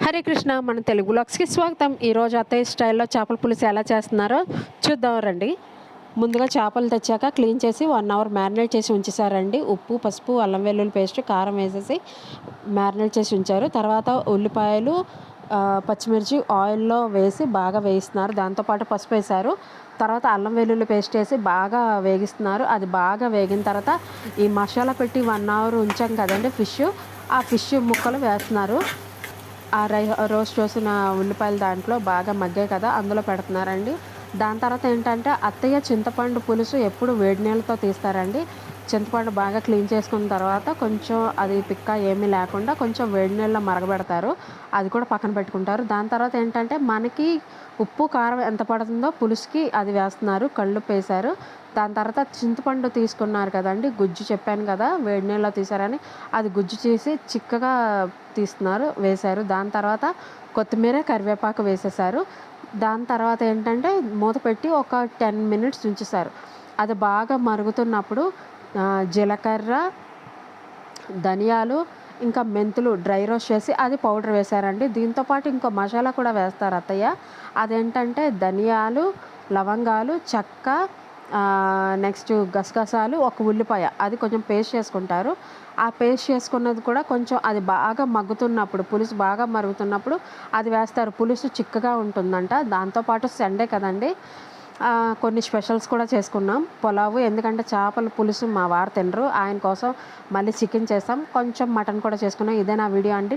హరే కృష్ణ. మన తెలుగు వ్లాగ్స్కి స్వాగతం. ఈరోజు అత్తయ్య స్టైల్లో చేపల పులుసు ఎలా చేస్తున్నారో చూద్దాం రండి. ముందుగా చేపలు తెచ్చాక క్లీన్ చేసి 1 అవర్ మ్యారినేట్ చేసి ఉంచేసారండి. ఉప్పు, పసుపు, అల్లం వెల్లుల్లి పేస్ట్, కారం వేసేసి మ్యారినేట్ చేసి ఉంచారు. తర్వాత ఉల్లిపాయలు, పచ్చిమిర్చి ఆయిల్లో వేసి బాగా వేయిస్తున్నారు. దాంతోపాటు పసుపు వేశారు. తర్వాత అల్లం వెల్లుల్లి పేస్ట్ వేసి బాగా వేగిస్తున్నారు. అది బాగా వేగిన తర్వాత ఈ మసాలా పెట్టి 1 అవర్ ఉంచాం కదండి ఫిష్, ఆ ఫిష్ ముక్కలు వేస్తున్నారు. ఆ రోస్ట్ చేసిన ఉల్లిపాయలు దాంట్లో బాగా మగ్గాయి కదా, అందులో పెడుతున్నారండి. దాని తర్వాత ఏంటంటే అత్తయ్య చింతపండు పులుసు ఎప్పుడు వేడి నీళ్ళతో తీస్తారండి. చింతపండు బాగా క్లీన్ చేసుకున్న తర్వాత కొంచెం అది పిక్క ఏమీ లేకుండా కొంచెం వేడి నీళ్ళలో మరగబెడతారు. అది కూడా పక్కన పెట్టుకుంటారు. దాని తర్వాత ఏంటంటే మనకి ఉప్పు కారం ఎంత పడుతుందో పులుసుకి అది వేస్తున్నారు. కళ్ళుప్పు వేశారు. దాని తర్వాత చింతపండు తీసుకున్నారు కదండి, గుజ్జు చెప్పాను కదా వేడి నీళ్ళలో తీశారని, అది గుజ్జు చేసి చిక్కగా వేశారు. దాని తర్వాత కొత్తిమీర, కరివేపాకు వేసేసారు. దాని తర్వాత ఏంటంటే మూత పెట్టి ఒక 10 మినిట్స్ ఉంచేసారు. అది బాగా మరుగుతున్నప్పుడు జీలకర్ర, ధనియాలు, ఇంకా మెంతులు డ్రై రోస్ట్ చేసి అది పౌడర్ వేశారండి. దీంతోపాటు ఇంకో మసాలా కూడా వేస్తారు అత్తయ్య. అదేంటంటే ధనియాలు, లవంగాలు, చెక్క, నెక్స్ట్ గసగసాలు, ఒక ఉల్లిపాయ, అది కొంచెం పేస్ట్ చేసుకుంటారు. ఆ పేస్ట్ చేసుకున్నది కూడా కొంచెం అది బాగా మగ్గుతున్నప్పుడు, పులుసు బాగా మరుగుతున్నప్పుడు అది వేస్తారు. పులుసు చిక్కగా ఉంటుందంట. దాంతోపాటు సండే కదండి, కొన్ని స్పెషల్స్ కూడా చేసుకున్నాం. పులావు, ఎందుకంటే చేపల పులుసు మా వారు తినరు, ఆయన కోసం మళ్ళీ చికెన్ చేసాం, కొంచెం మటన్ కూడా చేసుకున్నాం. ఇదే నా వీడియో అండి.